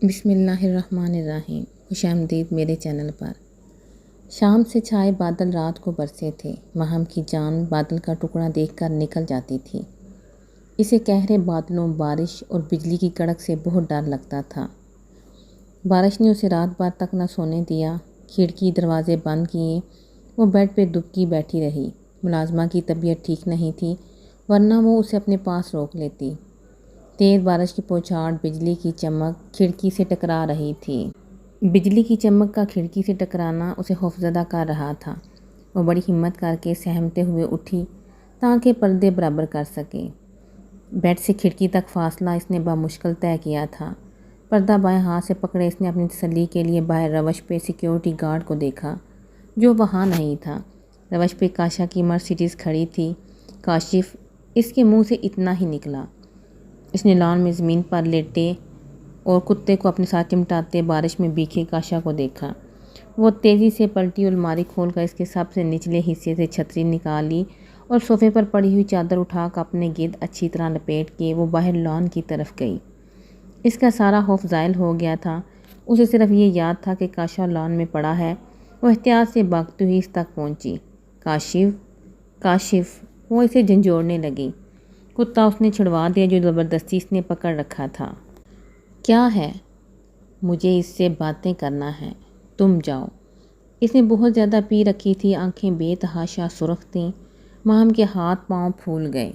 بسم اللہ الرحمن الرحیم۔ خوش آمدید میرے چینل پر۔ شام سے چھائے بادل رات کو برسے تھے۔ ماہم کی جان بادل کا ٹکڑا دیکھ کر نکل جاتی تھی۔ اسے گہرے بادلوں، بارش اور بجلی کی کڑک سے بہت ڈر لگتا تھا۔ بارش نے اسے رات بھر تک نہ سونے دیا۔ کھڑکی دروازے بند کیے، وہ بیڈ پہ دبکی بیٹھی رہی۔ ملازمہ کی طبیعت ٹھیک نہیں تھی، ورنہ وہ اسے اپنے پاس روک لیتی۔ تیز بارش کی بوچھاڑ، بجلی کی چمک کھڑکی سے ٹکرا رہی تھی۔ بجلی کی چمک کا کھڑکی سے ٹکرانا اسے خوفزدہ کر رہا تھا۔ وہ بڑی ہمت کر کے سہمتے ہوئے اٹھی تاکہ پردے برابر کر سکے۔ بیڈ سے کھڑکی تک فاصلہ اس نے بمشکل طے کیا تھا۔ پردہ بائیں ہاتھ سے پکڑے اس نے اپنی تسلی کے لیے باہر روش پہ سیکیورٹی گارڈ کو دیکھا، جو وہاں نہیں تھا۔ روش پہ کاشا کی مرسیڈیز کھڑی تھی۔ کاشف، اس کے منہ سے اتنا ہی نکلا۔ اس نے لان میں زمین پر لیٹے اور کتے کو اپنے ساتھ چمٹاتے بارش میں بھیگے کاشا کو دیکھا۔ وہ تیزی سے پلٹی اور الماری کھول کر اس کے سب سے نچلے حصے سے چھتری نکال لی اور صوفے پر پڑی ہوئی چادر اٹھا کر اپنے گرد اچھی طرح لپیٹ کے وہ باہر لان کی طرف گئی۔ اس کا سارا خوف زائل ہو گیا تھا۔ اسے صرف یہ یاد تھا کہ کاشا لان میں پڑا ہے۔ وہ احتیاط سے بھاگتی ہوئی اس تک پہنچی۔ کاشف، وہ اسے جھنجھوڑنے لگی۔ کتا اس نے چھڑوا دیا جو زبردستی اس نے پکڑ رکھا تھا۔ کیا ہے؟ مجھے اس سے باتیں کرنا ہے، تم جاؤ۔ اس نے بہت زیادہ پی رکھی تھی، آنکھیں بے تحاشا سرخ تھیں۔ ماہم کے ہاتھ پاؤں پھول گئے۔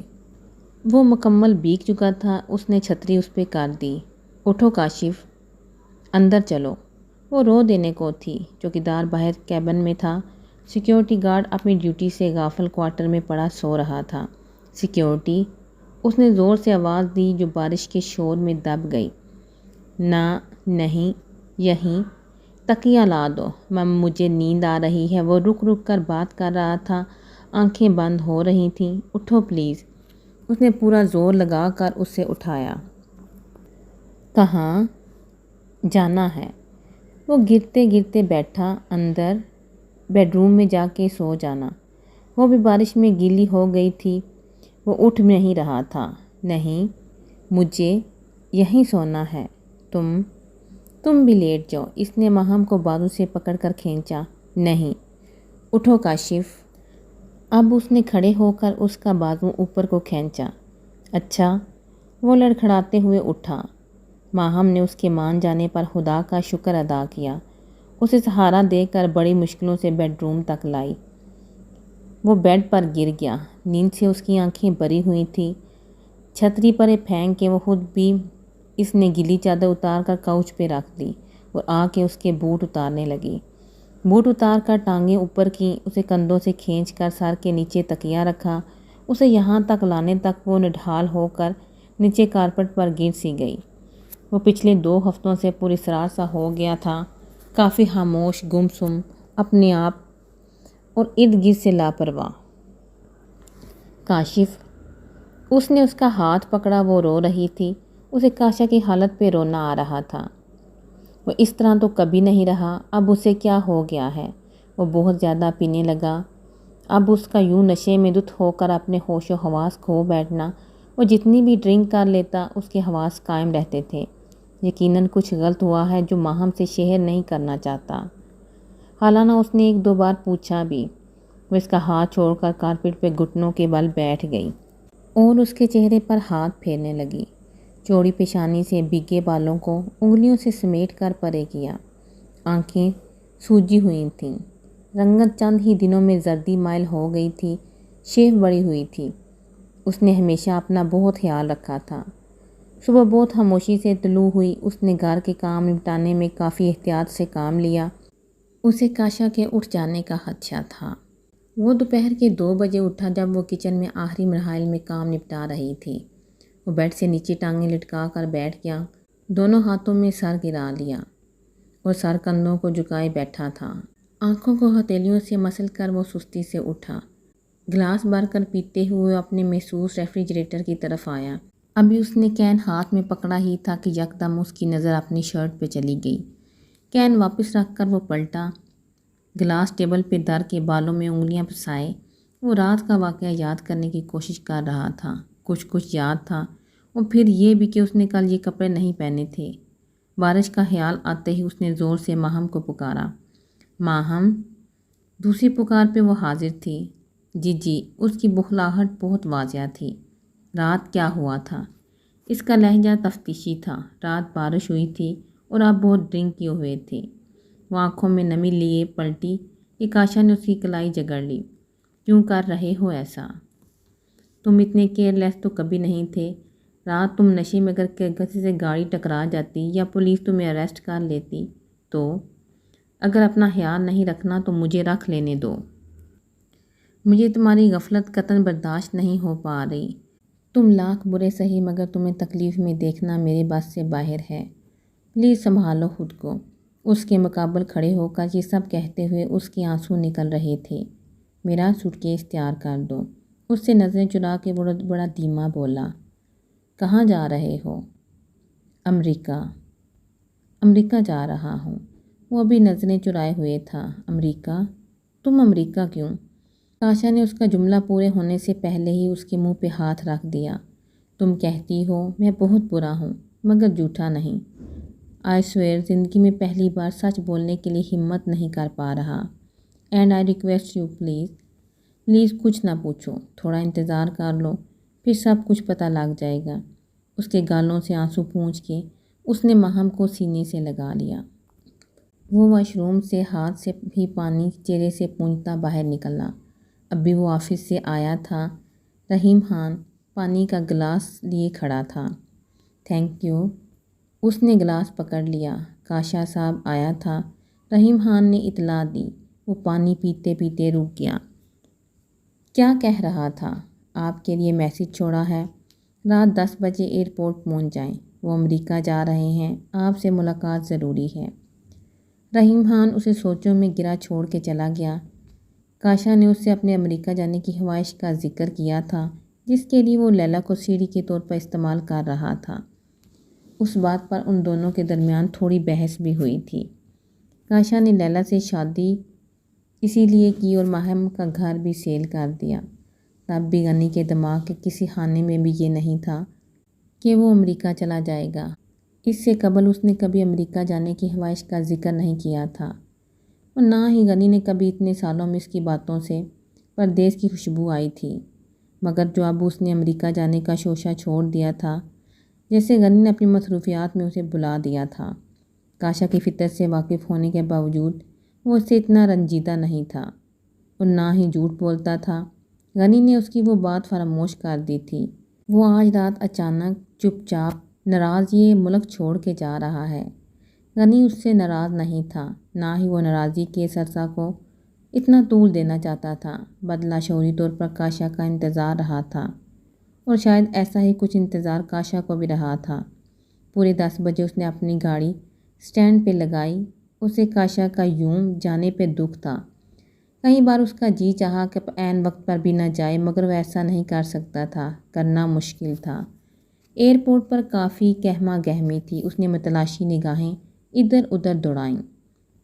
وہ مکمل بھیگ چکا تھا۔ اس نے چھتری اس پہ کر دی۔ اٹھو کاشف، اندر چلو۔ وہ رو دینے کو تھی۔ چوکیدار باہر کیبن میں تھا۔ سیکیورٹی گارڈ اپنی ڈیوٹی سے غافل کوارٹر میں پڑا سو رہا تھا۔ سیکیورٹی، اس نے زور سے آواز دی جو بارش کے شور میں دب گئی۔ نہیں، یہیں تکیہ لا دو، مجھے نیند آ رہی ہے۔ وہ رک رک کر بات کر رہا تھا، آنکھیں بند ہو رہی تھیں۔ اٹھو پلیز۔ اس نے پورا زور لگا کر اسے اٹھایا۔ کہاں جانا ہے؟ وہ گرتے گرتے بیٹھا۔ اندر بیڈ روم میں جا کے سو جانا۔ وہ بھی بارش میں گیلی ہو گئی تھی۔ وہ اٹھ نہیں رہا تھا۔ نہیں، مجھے یہیں سونا ہے۔ تم بھی لیٹ جاؤ۔ اس نے ماہم کو بازو سے پکڑ کر کھینچا۔ نہیں، اٹھو کاشف۔ اب اس نے کھڑے ہو کر اس کا بازو اوپر کو کھینچا۔ اچھا۔ وہ لڑکھڑاتے ہوئے اٹھا۔ ماہم نے اس کے مان جانے پر خدا کا شکر ادا کیا۔ اسے سہارا دے کر بڑی مشکلوں سے بیڈ روم تک لائی۔ وہ بیڈ پر گر گیا۔ نیند سے اس کی آنکھیں بھری ہوئی تھیں۔ چھتری پر پھینک کے وہ خود بھی اس نے گیلی چادر اتار کر کاؤچ پہ رکھ دی اور آ کے اس کے بوٹ اتارنے لگی۔ بوٹ اتار کر ٹانگیں اوپر کی، اسے کندھوں سے کھینچ کر سر کے نیچے تکیہ رکھا۔ اسے یہاں تک لانے تک وہ نڈھال ہو کر نیچے کارپٹ پر گر سی گئی۔ وہ پچھلے 2 ہفتوں سے پراسرار سا ہو گیا تھا، کافی خاموش، گمسم، اپنے آپ اور ارد گرد سے لاپرواہ۔ کاشف، اس نے اس کا ہاتھ پکڑا۔ وہ رو رہی تھی۔ اسے کاشا کی حالت پہ رونا آ رہا تھا۔ وہ اس طرح تو کبھی نہیں رہا۔ اب اسے کیا ہو گیا ہے؟ وہ بہت زیادہ پینے لگا۔ اب اس کا یوں نشے میں دھت ہو کر اپنے ہوش و حواس کھو بیٹھنا۔ وہ جتنی بھی ڈرنک کر لیتا، اس کے حواس قائم رہتے تھے۔ یقیناً کچھ غلط ہوا ہے جو ماہم سے شیئر نہیں کرنا چاہتا۔ حالانہ اس نے 1-2 بار پوچھا بھی۔ وہ اس کا ہاتھ چھوڑ کر کارپٹ پہ گھٹنوں کے بل بیٹھ گئی اور اس کے چہرے پر ہاتھ پھیرنے لگی۔ چوڑی پیشانی سے بھیگے بالوں کو انگلیوں سے سمیٹ کر پرے کیا۔ آنکھیں سوجی ہوئی تھیں۔ رنگت چند ہی دنوں میں زردی مائل ہو گئی تھی۔ شیو بڑی ہوئی تھی۔ اس نے ہمیشہ اپنا بہت خیال رکھا تھا۔ صبح بہت خاموشی سے طلوع ہوئی۔ اس نے گھر کے کام نپٹانے میں کافی احتیاط سے کام لیا۔ اسے کاشا کے اٹھ جانے کا خدشہ تھا۔ وہ دوپہر کے 2 بجے اٹھا جب وہ کچن میں آخری مراحل میں کام نپٹا رہی تھی۔ وہ بیڈ سے نیچے ٹانگیں لٹکا کر بیٹھ گیا، دونوں ہاتھوں میں سر گرا لیا اور سر کندھوں کو جھکائے بیٹھا تھا۔ آنکھوں کو ہتھیلیوں سے مسل کر وہ سستی سے اٹھا۔ گلاس بھر کر پیتے ہوئے اپنے محسوس ریفریجریٹر کی طرف آیا۔ ابھی اس نے کین ہاتھ میں پکڑا ہی تھا کہ یکدم اس کی نظر اپنی شرٹ پہ چلی گئی۔ کین واپس رکھ کر وہ پلٹا۔ گلاس ٹیبل پہ در کے بالوں میں انگلیاں پھنسائے وہ رات کا واقعہ یاد کرنے کی کوشش کر رہا تھا۔ کچھ یاد تھا، اور پھر یہ بھی کہ اس نے کل یہ کپڑے نہیں پہنے تھے۔ بارش کا خیال آتے ہی اس نے زور سے ماہم کو پکارا۔ ماہم! دوسری پکار پہ وہ حاضر تھی۔ جی، اس کی بخلاہٹ بہت واضح تھی۔ رات کیا ہوا تھا؟ اس کا لہجہ تفتیشی تھا۔ رات بارش ہوئی تھی اور آپ بہت ڈرنک کیے ہوئے تھے۔ وہ آنکھوں میں نمی لیے پلٹی کہ کاشا نے اس کی کلائی جگڑ لی۔ کیوں کر رہے ہو ایسا؟ تم اتنے کیئر لیس تو کبھی نہیں تھے۔ رات تم نشے میں اگر کسی سے گاڑی ٹکرا جاتی یا پولیس تمہیں اریسٹ کر لیتی تو؟ اگر اپنا خیال نہیں رکھنا تو مجھے رکھ لینے دو۔ مجھے تمہاری غفلت قطعاً برداشت نہیں ہو پا رہی۔ تم لاکھ برے سہی مگر تمہیں تکلیف میں دیکھنا میرے بس سے باہر ہے۔ پلیز سنبھالو خود کو۔ اس کے مقابل کھڑے ہو کر یہ سب کہتے ہوئے اس کے آنسو نکل رہے تھے۔ میرا سوٹ کیس تیار کر دو۔ اس سے نظریں چرا کے بڑا دھیما بولا۔ کہاں جا رہے ہو؟ امریکہ۔ امریکہ جا رہا ہوں۔ وہ ابھی نظریں چرائے ہوئے تھا۔ امریکہ؟ تم امریکہ کیوں؟ کاشا نے اس کا جملہ پورے ہونے سے پہلے ہی اس کے منہ پہ ہاتھ رکھ دیا۔ تم کہتی ہو میں بہت برا ہوں مگر جھوٹا نہیں۔ آئی سویئر زندگی میں پہلی بار سچ بولنے کے لیے ہمت نہیں کر پا رہا۔ And I request you please کچھ نہ پوچھو، تھوڑا انتظار کر لو، پھر سب کچھ پتہ لگ جائے گا۔ اس کے گالوں سے آنسو پونچھ کے اس نے ماہم کو سینے سے لگا لیا۔ وہ واش روم سے ہاتھ سے بھی پانی چہرے سے پونچھتا باہر نکلا۔ ابھی وہ آفس سے آیا تھا۔ رحیم خان پانی کا گلاس لیے کھڑا تھا۔ Thank you. اس نے گلاس پکڑ لیا۔ کاشا صاحب آیا تھا۔ رحیم خان نے اطلاع دی۔ وہ پانی پیتے پیتے رک گیا۔ کیا کہہ رہا تھا؟ آپ کے لیے میسج چھوڑا ہے۔ رات 10 بجے ایئرپورٹ پہنچ جائیں۔ وہ امریکہ جا رہے ہیں، آپ سے ملاقات ضروری ہے۔ رحیم خان اسے سوچوں میں گرا چھوڑ کے چلا گیا۔ کاشا نے اس سے اپنے امریکہ جانے کی خواہش کا ذکر کیا تھا جس کے لیے وہ لیلا کو سیڑھی کے طور پر استعمال کر رہا تھا۔ اس بات پر ان دونوں کے درمیان تھوڑی بحث بھی ہوئی تھی۔ کاشا نے لیلا سے شادی اسی لیے کی اور ماہم کا گھر بھی سیل کر دیا۔ تب بھی غنی کے دماغ کے کسی خانے میں بھی یہ نہیں تھا کہ وہ امریکہ چلا جائے گا۔ اس سے قبل اس نے کبھی امریکہ جانے کی خواہش کا ذکر نہیں کیا تھا اور نہ ہی غنی نے کبھی اتنے سالوں میں اس کی باتوں سے پردیس کی خوشبو آئی تھی۔ مگر جو اب اس نے امریکہ جانے کا شوشہ چھوڑ دیا تھا، جیسے غنی نے اپنی مصروفیات میں اسے بلا دیا تھا۔ کاشا کی فطرت سے واقف ہونے کے باوجود وہ اس سے اتنا رنجیدہ نہیں تھا اور نہ ہی جھوٹ بولتا تھا۔ غنی نے اس کی وہ بات فراموش کر دی تھی۔ وہ آج رات اچانک چپ چاپ ناراض یہ ملک چھوڑ کے جا رہا ہے۔ غنی اس سے ناراض نہیں تھا، نہ ہی وہ ناراضی کے سرسا کو اتنا طول دینا چاہتا تھا۔ بدلہ شعوری طور پر کاشا کا انتظار رہا تھا اور شاید ایسا ہی کچھ انتظار کاشا کو بھی رہا تھا۔ پورے 10 بجے اس نے اپنی گاڑی سٹینڈ پہ لگائی۔ اسے کاشا کا یوں جانے پہ دکھ تھا۔ کئی بار اس کا جی چاہا کہ عین وقت پر بھی نہ جائے مگر وہ ایسا نہیں کر سکتا تھا، کرنا مشکل تھا۔ ایئرپورٹ پر کافی گہما گہمی تھی۔ اس نے متلاشی نگاہیں ادھر ادھر دوڑائیں۔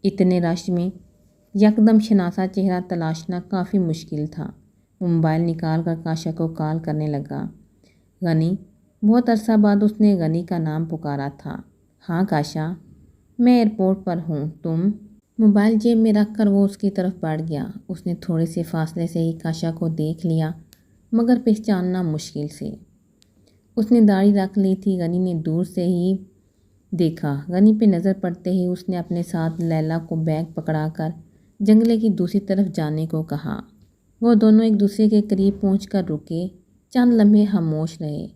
اتنے رش میں یکدم شناسا چہرہ تلاشنا کافی مشکل تھا۔ وہ موبائل نکال کر کاشا کو کال کرنے لگا۔ غنی؟ بہت عرصہ بعد اس نے غنی کا نام پکارا تھا۔ ہاں کاشا، میں ایئرپورٹ پر ہوں، تم؟ موبائل جیب میں رکھ کر وہ اس کی طرف بڑھ گیا۔ اس نے تھوڑے سے فاصلے سے ہی کاشا کو دیکھ لیا مگر پہچاننا مشکل سے۔ اس نے داڑھی رکھ لی تھی۔ غنی نے دور سے ہی دیکھا۔ غنی پہ نظر پڑتے ہی اس نے اپنے ساتھ لیلا کو بیگ پکڑا کر جنگلے کی دوسری طرف جانے کو کہا۔ وہ دونوں ایک دوسرے کے قریب پہنچ کر رکے، چند لمحے خاموش رہے۔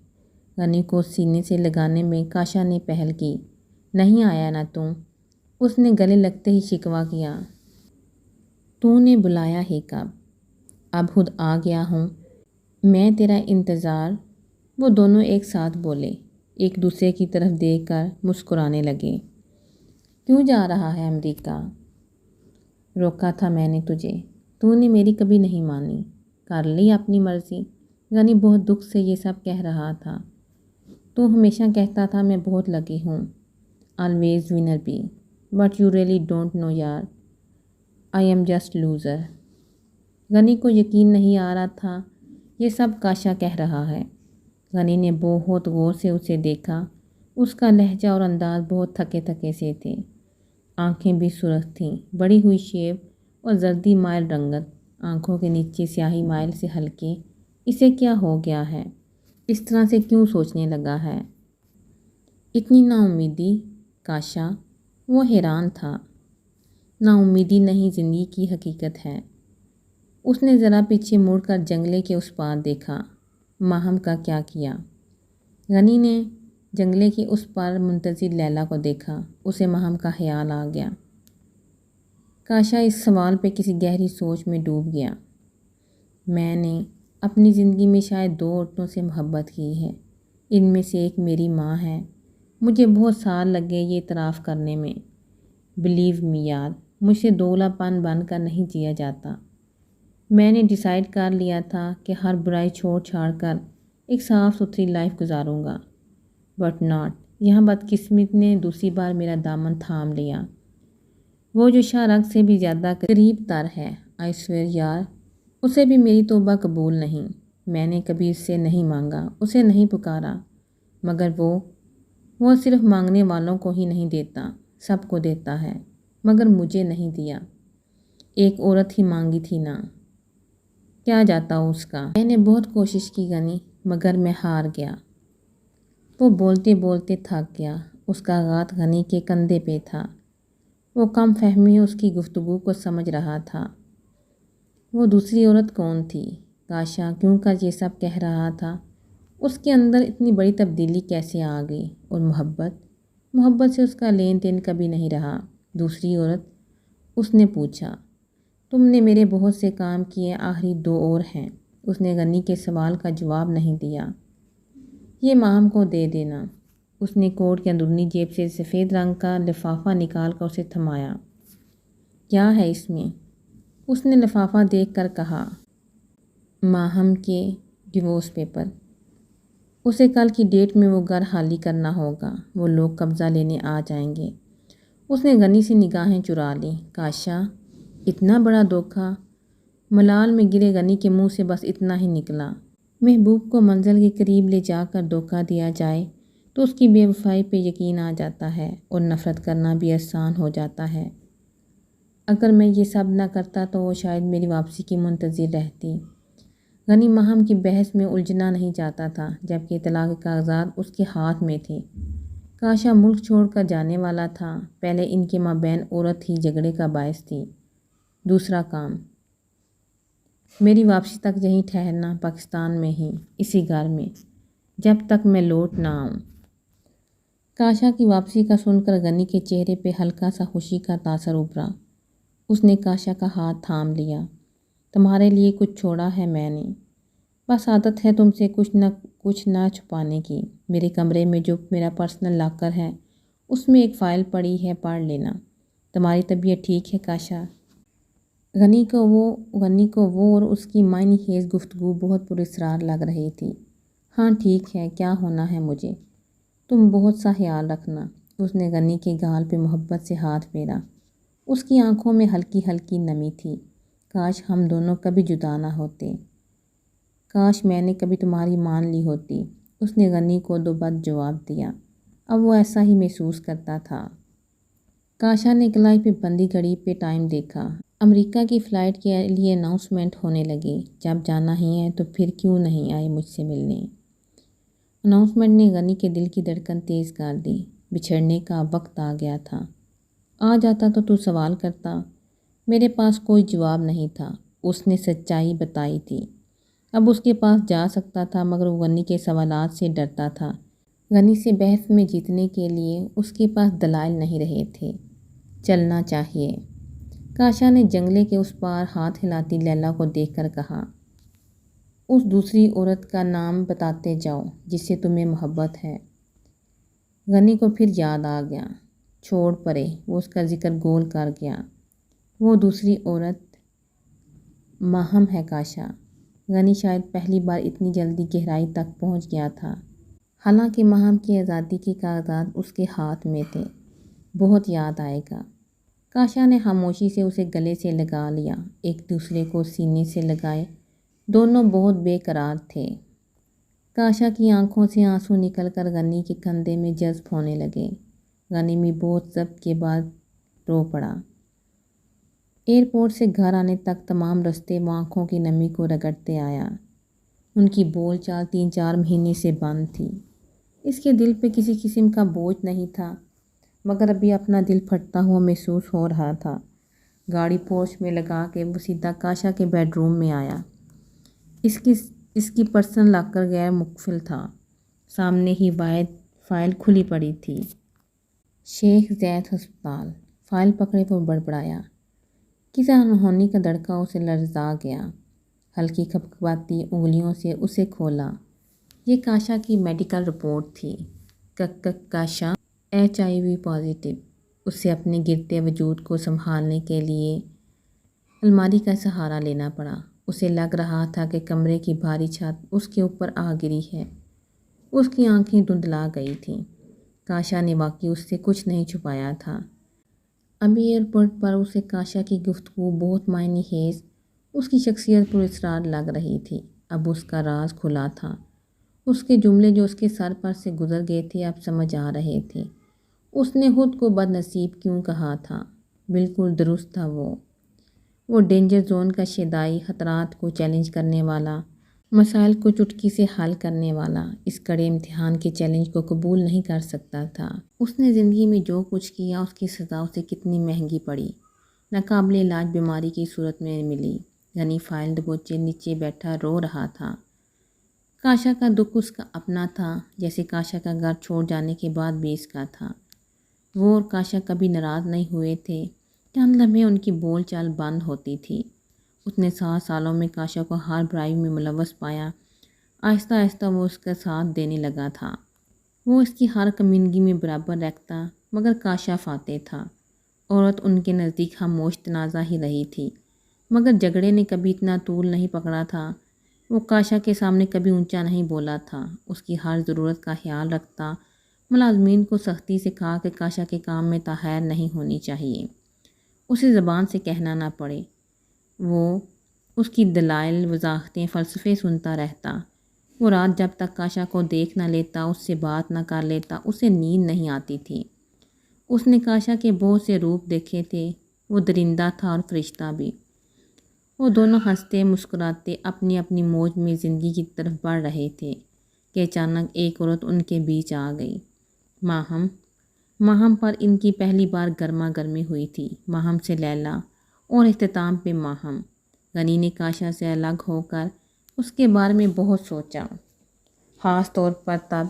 غنی کو سینے سے لگانے میں کاشا نے پہل کی۔ نہیں آیا نا تم؟ اس نے گلے لگتے ہی شکوہ کیا۔ تو نے بلایا ہی کب؟ اب خود آ گیا ہوں، میں تیرا انتظار۔ وہ دونوں ایک ساتھ بولے، ایک دوسرے کی طرف دیکھ کر مسکرانے لگے۔ کیوں جا رہا ہے امریکہ؟ روکا تھا میں نے تجھے، تو نے میری کبھی نہیں مانی، کر لی اپنی مرضی۔ غنی بہت دکھ سے یہ سب کہہ رہا تھا۔ تو ہمیشہ کہتا تھا میں بہت لکی ہوں، آلویز ونر بھی، but you really don't know یار، I am just loser. Ghani کو یقین نہیں آ رہا تھا یہ سب کاشا کہہ رہا ہے۔ غنی نے بہت غور سے اسے دیکھا۔ اس کا لہجہ اور انداز بہت تھکے تھکے سے تھے۔ آنکھیں بھی سرخ تھیں، بڑی ہوئی شیپ اور زردی مائل رنگت، آنکھوں کے نیچے سیاہی مائل سے ہلکے۔ اسے کیا ہو گیا ہے؟ اس طرح سے کیوں سوچنے لگا ہے؟ اتنی نا امیدی کاشا، وہ حیران تھا۔ نا امیدی نہیں، زندگی کی حقیقت ہے۔ اس نے ذرا پیچھے مڑ کر جنگلے کے اس پار دیکھا۔ ماہم کا کیا کیا؟ غنی نے جنگلے کے اس پار منتظر لیلا کو دیکھا۔ اسے ماہم کا خیال آ گیا۔ کاشا اس سوال پہ کسی گہری سوچ میں ڈوب گیا۔ میں نے اپنی زندگی میں شاید 2 عورتوں سے محبت کی ہے۔ ان میں سے ایک میری ماں ہے۔ مجھے بہت سال لگے یہ اعتراف کرنے میں۔ بلیو می یار، مجھ سے دوگلا پن بن کر نہیں جیا جاتا۔ میں نے ڈیسائیڈ کر لیا تھا کہ ہر برائی چھوڑ چھاڑ کر ایک صاف ستھری لائف گزاروں گا، بٹ ناٹ۔ یہاں بدقسمت نے دوسری بار میرا دامن تھام لیا۔ وہ جو شارک سے بھی زیادہ قریب تر ہے، آئی سویر یار، اسے بھی میری توبہ قبول نہیں۔ میں نے کبھی اس سے نہیں مانگا، اسے نہیں پکارا، مگر وہ صرف مانگنے والوں کو ہی نہیں دیتا، سب کو دیتا ہے، مگر مجھے نہیں دیا۔ ایک عورت ہی مانگی تھی نا، کیا جاتا اس کا؟ میں نے بہت کوشش کی غنی، مگر میں ہار گیا۔ وہ بولتے بولتے تھک گیا۔ اس کا ہاتھ غنی کے کندھے پہ تھا۔ وہ کم فہمی اس کی گفتگو کو سمجھ رہا تھا۔ وہ دوسری عورت کون تھی؟ کاشا کیوں کر یہ سب کہہ رہا تھا؟ اس کے اندر اتنی بڑی تبدیلی کیسے آ گئی؟ اور محبت سے اس کا لین دین کبھی نہیں رہا۔ دوسری عورت؟ اس نے پوچھا۔ تم نے میرے بہت سے کام کیے، آخری 2 اور ہیں۔ اس نے غنی کے سوال کا جواب نہیں دیا۔ یہ ماہم کو دے دینا۔ اس نے کوٹ کے اندرونی جیب سے سفید رنگ کا لفافہ نکال کر اسے تھمایا۔ کیا ہے اس میں؟ اس نے لفافہ دیکھ کر کہا۔ ماہم کے ڈیورس پیپر۔ اسے کل کی ڈیٹ میں وہ گھر خالی کرنا ہوگا، وہ لوگ قبضہ لینے آ جائیں گے۔ اس نے غنی سے نگاہیں چرا لیں۔ کاشا، اتنا بڑا دھوکہ؟ ملال میں گرے غنی کے منہ سے بس اتنا ہی نکلا۔ محبوب کو منزل کے قریب لے جا کر دھوکہ دیا جائے تو اس کی بے وفائی پہ یقین آ جاتا ہے اور نفرت کرنا بھی آسان ہو جاتا ہے۔ اگر میں یہ سب نہ کرتا تو وہ شاید میری واپسی کی منتظر رہتی۔ غنی ماہم کی بحث میں الجھنا نہیں چاہتا تھا، جبکہ اطلاع کے کاغذات اس کے ہاتھ میں تھے۔ کاشا ملک چھوڑ کر جانے والا تھا۔ پہلے ان کے مابین عورت ہی جھگڑے کا باعث تھی۔ دوسرا کام، میری واپسی تک یہیں ٹھہرنا، پاکستان میں ہی، اسی گھر میں، جب تک میں لوٹ نہ آؤں۔ کاشا کی واپسی کا سن کر غنی کے چہرے پہ ہلکا سا خوشی کا تاثر ابھرا۔ اس نے کاشا کا ہاتھ تھام لیا۔ تمہارے لیے کچھ چھوڑا ہے میں نے، بس عادت ہے تم سے کچھ نہ چھپانے کی۔ میرے کمرے میں جو میرا پرسنل لاکر ہے، اس میں ایک فائل پڑی ہے، پڑھ لینا۔ تمہاری طبیعت ٹھیک ہے کاشا؟ غنی کو وہ اور اس کی معنی خیز گفتگو بہت پراسرار لگ رہی تھی۔ ہاں ٹھیک ہے، کیا ہونا ہے مجھے؟ تم بہت سا خیال رکھنا۔ اس نے غنی کے گال پہ محبت سے ہاتھ پھیرا۔ اس کی آنکھوں میں ہلکی ہلکی نمی تھی۔ کاش ہم دونوں کبھی جدا نہ ہوتے۔ کاش میں نے کبھی تمہاری مان لی ہوتی۔ اس نے غنی کو دو بد جواب دیا۔ اب وہ ایسا ہی محسوس کرتا تھا۔ کاشا نے کلائی پہ بندی گھڑی پہ ٹائم دیکھا۔ امریکہ کی فلائٹ کے لیے اناؤنسمنٹ ہونے لگی۔ جب جانا ہی ہے تو پھر کیوں نہیں آئے مجھ سے ملنے؟ اناؤنسمنٹ نے غنی کے دل کی دھڑکن تیز کر دی۔ بچھڑنے کا وقت آ گیا تھا۔ آ جاتا تو سوال کرتا۔ میرے پاس کوئی جواب نہیں تھا۔ اس نے سچائی بتائی تھی۔ اب اس کے پاس جا سکتا تھا، مگر وہ غنی کے سوالات سے ڈرتا تھا۔ غنی سے بحث میں جیتنے کے لیے اس کے پاس دلائل نہیں رہے تھے۔ چلنا چاہیے۔ کاشا نے جنگلے کے اس پار ہاتھ ہلاتی لیلا کو دیکھ کر کہا۔ اس دوسری عورت کا نام بتاتے جاؤ جس سے تمہیں محبت ہے۔ غنی کو پھر یاد آ گیا۔ چھوڑ پرے، وہ اس کا ذکر گول کر گیا۔ وہ دوسری عورت ماہم ہے کاشا۔ غنی شاید پہلی بار اتنی جلدی گہرائی تک پہنچ گیا تھا۔ حالانکہ ماہم کی آزادی کے کاغذات اس کے ہاتھ میں تھے۔ بہت یاد آئے گا۔ کاشا نے خاموشی سے اسے گلے سے لگا لیا، ایک دوسرے کو سینے سے لگائے۔ دونوں بہت بے قرار تھے۔ کاشا کی آنکھوں سے آنسو نکل کر غنی کے کندھے میں جذب ہونے لگے۔ غنی بھی بہت ضبط کے بعد رو پڑا۔ ایئرپورٹ سے گھر آنے تک تمام راستے وہ آنکھوں کی نمی کو رگڑتے آیا۔ ان کی بول چال 3-4 مہینے سے بند تھی۔ اس کے دل پہ کسی قسم کا بوجھ نہیں تھا، مگر ابھی اپنا دل پھٹتا ہوا محسوس ہو رہا تھا۔ گاڑی پورچ میں لگا کے وہ سیدھا کاشا کے بیڈ روم میں آیا۔ اس کی پرسنل لاکر غیر مقفل تھا۔ سامنے ہی واحد فائل کھلی پڑی تھی۔ شیخ زید ہسپتال۔ فائل پکڑے وہ بڑبڑایا۔ کسی انہونی کا دھڑکا اسے لرزا گیا۔ ہلکی کھپکھپاتی انگلیوں سے اسے کھولا۔ یہ کاشا کی میڈیکل رپورٹ تھی۔ کاشا HIV پازیٹیو۔ اسے اپنے گرتے وجود کو سنبھالنے کے لیے الماری کا سہارا لینا پڑا۔ اسے لگ رہا تھا کہ کمرے کی بھاری چھت اس کے اوپر آ گری ہے۔ اس کی آنکھیں دھندلا گئی تھیں۔ کاشا نے واقعی اس سے کچھ نہیں چھپایا تھا۔ ابھی ایئرپورٹ پر اسے کاشا کی گفتگو بہت معنی خیز، اس کی شخصیت پر اسرار لگ رہی تھی۔ اب اس کا راز کھلا تھا۔ اس کے جملے جو اس کے سر پر سے گزر گئے تھے اب سمجھ آ رہے تھے۔ اس نے خود کو بد نصیب کیوں کہا تھا؟ بالکل درست تھا وہ ڈینجر زون کا شیدائی، خطرات کو چیلنج کرنے والا، مسائل کو چٹکی سے حل کرنے والا، اس کڑے امتحان کے چیلنج کو قبول نہیں کر سکتا تھا۔ اس نے زندگی میں جو کچھ کیا اس کی سزا اسے کتنی مہنگی پڑی، ناقابل علاج بیماری کی صورت میں ملی۔ غنی فائل دبوچے نیچے بیٹھا رو رہا تھا۔ کاشا کا دکھ اس کا اپنا تھا، جیسے کاشا کا گھر چھوڑ جانے کے بعد بھی اس کا تھا۔ وہ اور کاشا کبھی ناراض نہیں ہوئے تھے۔ چند لمحے ان کی بول چال بند ہوتی تھی۔ اس نے 7 سالوں میں کاشا کو ہر برائی میں ملوث پایا۔ آہستہ آہستہ وہ اس کا ساتھ دینے لگا تھا۔ وہ اس کی ہر کمینگی میں برابر رکھتا، مگر کاشا فاتح تھا۔ عورت ان کے نزدیک خاموش تنازع ہی رہی تھی، مگر جھگڑے نے کبھی اتنا طول نہیں پکڑا تھا۔ وہ کاشا کے سامنے کبھی اونچا نہیں بولا تھا، اس کی ہر ضرورت کا خیال رکھتا، ملازمین کو سختی سے کہا کہ کاشا کے کام میں تاخیر نہیں ہونی چاہیے، اسے زبان سے کہنا نہ پڑے۔ وہ اس کی دلائل، وضاحتیں، فلسفے سنتا رہتا۔ وہ رات جب تک کاشا کو دیکھ نہ لیتا، اس سے بات نہ کر لیتا، اسے نیند نہیں آتی تھی۔ اس نے کاشا کے بہت سے روپ دیکھے تھے، وہ درندہ تھا اور فرشتہ بھی۔ وہ دونوں ہنستے مسکراتے اپنی اپنی موج میں زندگی کی طرف بڑھ رہے تھے کہ اچانک ایک عورت ان کے بیچ آ گئی۔ ماہم پر ان کی پہلی بار گرما گرمی ہوئی تھی، ماہم سے لیلا اور اختتام پہ ماہم۔ غنی نے کاشا سے الگ ہو کر اس کے بارے میں بہت سوچا، خاص طور پر تب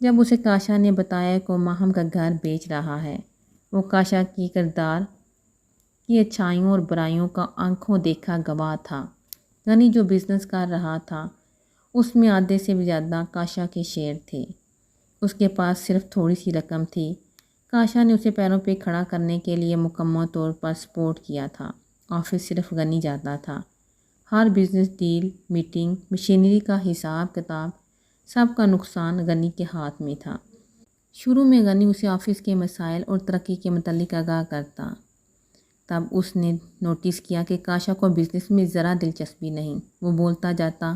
جب اسے کاشا نے بتایا کہ وہ ماہم کا گھر بیچ رہا ہے۔ وہ کاشا کی کردار کی اچھائیوں اور برائیوں کا آنکھوں دیکھا گواہ تھا۔ غنی جو بزنس کر رہا تھا اس میں آدھے سے بھی زیادہ کاشا کے شیئر تھے۔ اس کے پاس صرف تھوڑی سی رقم تھی۔ کاشا نے اسے پیروں پہ کھڑا کرنے کے لیے مکمل طور پر سپورٹ کیا تھا۔ آفس صرف غنی جاتا تھا۔ ہر بزنس ڈیل، میٹنگ، مشینری کا حساب کتاب، سب کا نقصان غنی کے ہاتھ میں تھا۔ شروع میں غنی اسے آفس کے مسائل اور ترقی کے متعلق آگاہ کرتا۔ تب اس نے نوٹس کیا کہ کاشا کو بزنس میں ذرا دلچسپی نہیں۔ وہ بولتا جاتا،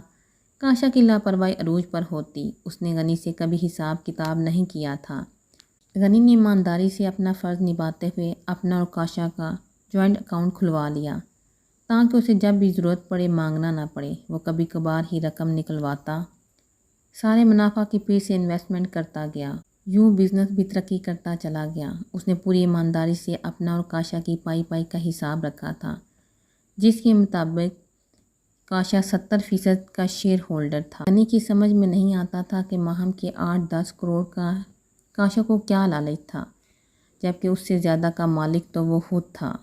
کاشا کی لاپرواہی عروج پر ہوتی۔ اس نے غنی سے کبھی حساب کتاب نہیں کیا تھا۔ غنی نے ایمانداری سے اپنا فرض نبھاتے ہوئے اپنا اور کاشا کا جوائنٹ اکاؤنٹ کھلوا لیا تاکہ اسے جب بھی ضرورت پڑے مانگنا نہ پڑے۔ وہ کبھی کبھار ہی رقم نکلواتا، سارے منافع کی پھر سے انویسٹمنٹ کرتا گیا۔ یوں بزنس بھی ترقی کرتا چلا گیا۔ اس نے پوری ایمانداری سے اپنا اور کاشا کی پائی کا حساب رکھا تھا، جس کے مطابق کاشا 70% کا شیئر ہولڈر تھا۔ غنی کی سمجھ میں نہیں آتا تھا کہ ماہم کے 8-10 کروڑ کا کاشا کو کیا لالچ تھا، جبکہ اس سے زیادہ کا مالک تو وہ خود تھا۔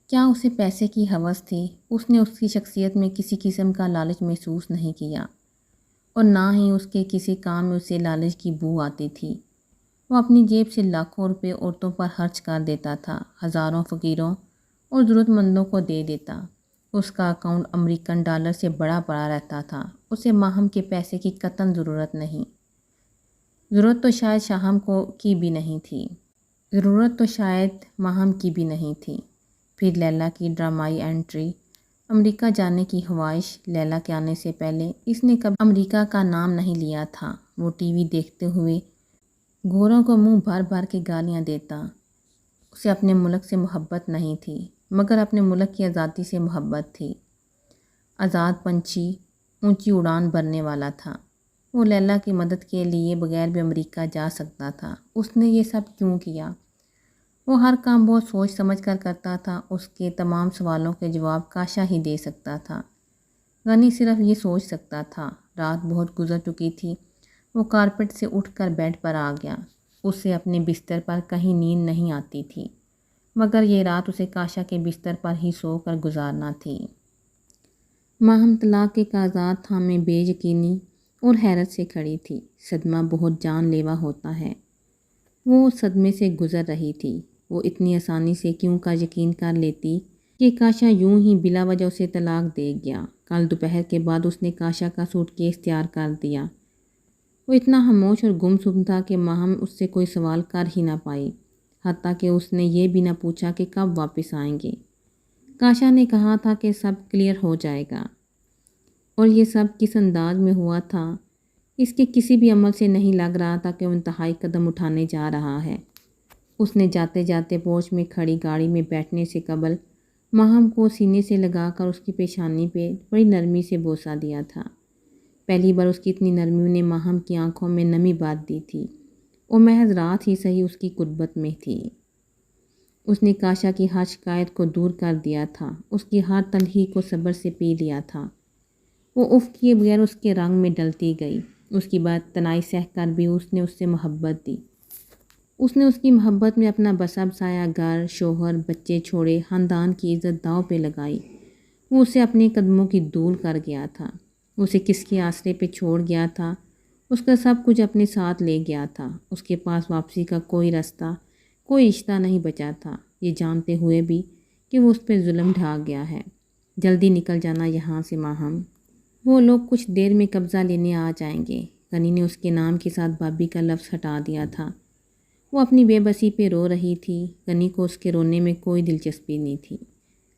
کیا اسے پیسے کی ہوس تھی؟ اس نے اس کی شخصیت میں کسی قسم کا لالچ محسوس نہیں کیا، اور نہ ہی اس کے کسی کام میں اسے لالچ کی بو آتی تھی۔ وہ اپنی جیب سے لاکھوں روپے عورتوں پر خرچ کر دیتا تھا، ہزاروں فقیروں اور ضرورت مندوں کو دے دیتا۔ اس کا اکاؤنٹ امریکن ڈالر سے بڑا پڑا رہتا تھا۔ اسے ماہم کے پیسے کی قطعاً ضرورت تو شاید شاہم کی بھی نہیں تھی۔ ضرورت تو شاید ماہم کی بھی نہیں تھی۔ پھر لیلا کی ڈرامائی انٹری، امریکہ جانے کی خواہش لیلا کے آنے سے پہلے اس نے کبھی امریکہ کا نام نہیں لیا تھا۔ وہ ٹی وی دیکھتے ہوئے گوروں کو منہ بھر بھر کے گالیاں دیتا۔ اسے اپنے ملک سے محبت نہیں تھی، مگر اپنے ملک کی آزادی سے محبت تھی۔ آزاد پنچھی اونچی اڑان بھرنے والا تھا۔ وہ لیلا کی مدد کے لیے بغیر بھی امریکہ جا سکتا تھا۔ اس نے یہ سب کیوں کیا؟ وہ ہر کام بہت سوچ سمجھ کر کرتا تھا۔ اس کے تمام سوالوں کے جواب کاشا ہی دے سکتا تھا۔ غنی صرف یہ سوچ سکتا تھا۔ رات بہت گزر چکی تھی۔ وہ کارپٹ سے اٹھ کر بیڈ پر آ گیا۔ اسے اپنے بستر پر کہیں نیند نہیں آتی تھی، مگر یہ رات اسے کاشا کے بستر پر ہی سو کر گزارنا تھی۔ ماہم طلاق کے کاغذات تھامے بے یقینی اور حیرت سے کھڑی تھی۔ صدمہ بہت جان لیوا ہوتا ہے۔ وہ اس صدمے سے گزر رہی تھی۔ وہ اتنی آسانی سے کیوں کا یقین کر لیتی کہ کاشا یوں ہی بلا وجہ اسے طلاق دے گیا۔ کل دوپہر کے بعد اس نے کاشا کا سوٹ کیس تیار کر دیا۔ وہ اتنا خاموش اور گمسم تھا کہ ماہم اس سے کوئی سوال کر ہی نہ پائی، حتیٰ کہ اس نے یہ بھی نہ پوچھا کہ کب واپس آئیں گے۔ کاشا نے کہا تھا کہ سب کلیئر ہو جائے گا، اور یہ سب کس انداز میں ہوا تھا، اس کے کسی بھی عمل سے نہیں لگ رہا تھا کہ وہ انتہائی قدم اٹھانے جا رہا ہے۔ اس نے جاتے جاتے پورچ میں کھڑی گاڑی میں بیٹھنے سے قبل ماہم کو سینے سے لگا کر اس کی پیشانی پہ بڑی نرمی سے بوسہ دیا تھا۔ پہلی بار اس کی اتنی نرمی نے ماہم کی آنکھوں میں نمی بات دی تھی۔ وہ محض رات ہی صحیح اس کی قربت میں تھی۔ اس نے کاشا کی ہر شکایت کو دور کر دیا تھا، اس کی ہر تلخی کو صبر سے پی لیا تھا۔ وہ اف کیے بغیر اس کے رنگ میں ڈلتی گئی۔ اس کی بات تنائی سہ کر بھی اس نے اس سے محبت دی۔ اس نے اس کی محبت میں اپنا بسا بسایا گھر، شوہر، بچے چھوڑے، خاندان کی عزت داؤ پہ لگائی۔ وہ اسے اپنے قدموں کی دھول کر گیا تھا۔ اسے کس کے آسرے پہ چھوڑ گیا تھا؟ اس کا سب کچھ اپنے ساتھ لے گیا تھا۔ اس کے پاس واپسی کا کوئی راستہ، کوئی رشتہ نہیں بچا تھا، یہ جانتے ہوئے بھی کہ وہ اس پہ ظلم ڈھا گیا ہے۔ جلدی نکل جانا یہاں سے ماہم، وہ لوگ کچھ دیر میں قبضہ لینے آ جائیں گے۔ غنی نے اس کے نام کے ساتھ بابی کا لفظ ہٹا دیا تھا۔ وہ اپنی بے بسی پہ رو رہی تھی۔ غنی کو اس کے رونے میں کوئی دلچسپی نہیں تھی،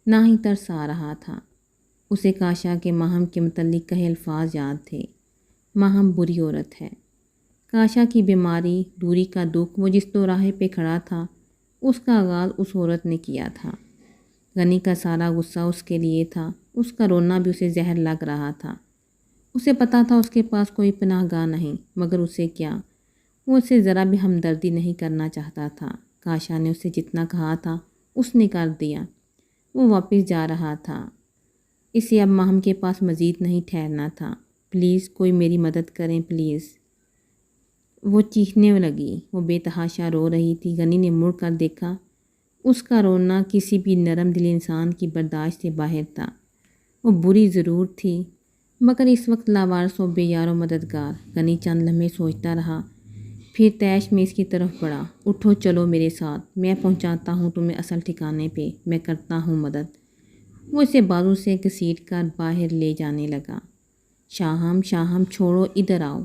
نہ ہی ترس آ رہا تھا۔ اسے کاشا کے ماہم کے متعلق کہے الفاظ یاد تھے۔ ماہم بری عورت ہے۔ کاشا کی بیماری، دوری کا دکھ، وہ جس دوراہے پہ کھڑا تھا، اس کا آغاز اس عورت نے کیا تھا۔ غنی کا سارا غصہ اس کے لیے تھا۔ اس کا رونا بھی اسے زہر لگ رہا تھا۔ اسے پتا تھا اس کے پاس کوئی پناہ گاہ نہیں، مگر اسے کیا؟ وہ اسے ذرا بھی ہمدردی نہیں کرنا چاہتا تھا۔ کاشا نے اسے جتنا کہا تھا اس نے کر دیا۔ وہ واپس جا رہا تھا۔ اسے اب ماہم کے پاس مزید نہیں ٹھہرنا تھا۔ پلیز کوئی میری مدد کریں پلیز، وہ چیخنے لگی۔ وہ بے تحاشا رو رہی تھی۔ غنی نے مڑ کر دیکھا۔ اس کا رونا کسی بھی نرم دل انسان کی برداشت سے باہر تھا۔ وہ بری ضرور تھی، مگر اس وقت لاوارث و بے یار و مددگار۔ غنی چند لمحے سوچتا رہا، پھر تیش میں اس کی طرف بڑھا۔ اٹھو، چلو میرے ساتھ، میں پہنچاتا ہوں تمہیں اصل ٹھکانے پہ، میں کرتا ہوں مدد۔ وہ اسے بازو سے گھسیٹ کر باہر لے جانے لگا۔ شاہم، شاہم، چھوڑو، ادھر آؤ۔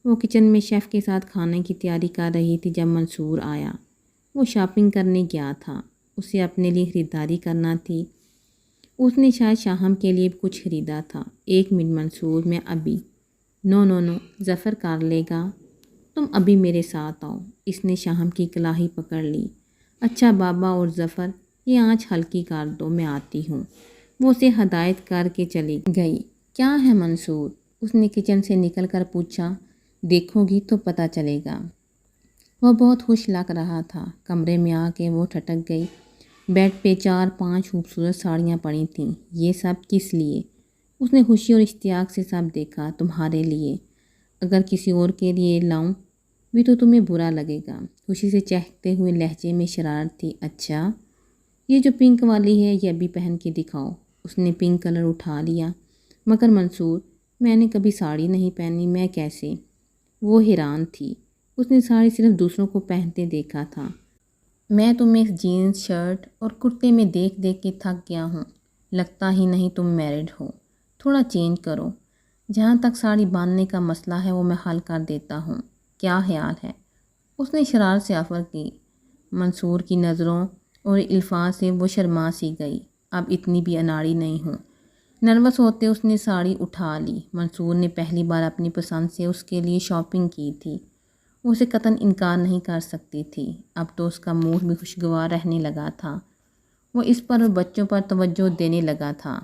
وہ کچن میں شیف کے ساتھ کھانے کی تیاری کر رہی تھی جب منصور آیا۔ وہ شاپنگ کرنے گیا تھا۔ اسے اپنے لیے خریداری کرنا تھی۔ اس نے شاید شاہم کے لیے کچھ خریدا تھا۔ ایک منٹ منصور، میں ابھی۔ نو نو نو، ظفر کر لے گا، تم ابھی میرے ساتھ آؤ۔ اس نے شاہم کی کلاہی پکڑ لی۔ اچھا بابا اور ظفر، یہ آنچ ہلکی کر دو، میں آتی ہوں۔ وہ اسے ہدایت کر کے چلی گئی۔ کیا ہے منصور؟ اس نے کچن سے نکل کر پوچھا۔ دیکھو گی تو پتہ چلے گا۔ وہ بہت خوش لگ رہا تھا۔ کمرے میں آ کے وہ ٹھٹک گئی۔ بیڈ پہ 4-5 خوبصورت ساڑیاں پڑی تھیں۔ یہ سب کس لیے؟ اس نے خوشی اور اشتیاق سے سب دیکھا۔ تمہارے لیے۔ اگر کسی اور کے لیے لاؤں بھی تو تمہیں برا لگے گا۔ خوشی سے چہکتے ہوئے لہجے میں شرارت تھی۔ اچھا، یہ جو پنک والی ہے یہ ابھی پہن کے دکھاؤ۔ اس نے پنک کلر اٹھا لیا۔ مگر منصور، میں نے کبھی ساڑی نہیں پہنی، میں کیسے؟ وہ حیران تھی۔ اس نے ساڑی صرف دوسروں کو پہنتے دیکھا تھا۔ میں تمہیں اس جینز شرٹ اور کرتے میں دیکھ دیکھ کے تھک گیا ہوں۔ لگتا ہی نہیں تم میرڈ ہو۔ تھوڑا چینج کرو۔ جہاں تک ساڑی باندھنے کا مسئلہ ہے وہ میں حل کر دیتا ہوں۔ کیا خیال ہے؟ اس نے شرارت سے آفر کی۔ منصور کی نظروں اور الفاظ سے وہ شرما سی گئی۔ اب اتنی بھی اناڑی نہیں ہوں۔ نروس ہوتے اس نے ساڑی اٹھا لی۔ منصور نے پہلی بار اپنی پسند سے اس کے لیے شاپنگ کی تھی، وہ اسے قطعاً انکار نہیں کر سکتی تھی۔ اب تو اس کا موڈ بھی خوشگوار رہنے لگا تھا، وہ اس پر اور بچوں پر توجہ دینے لگا تھا۔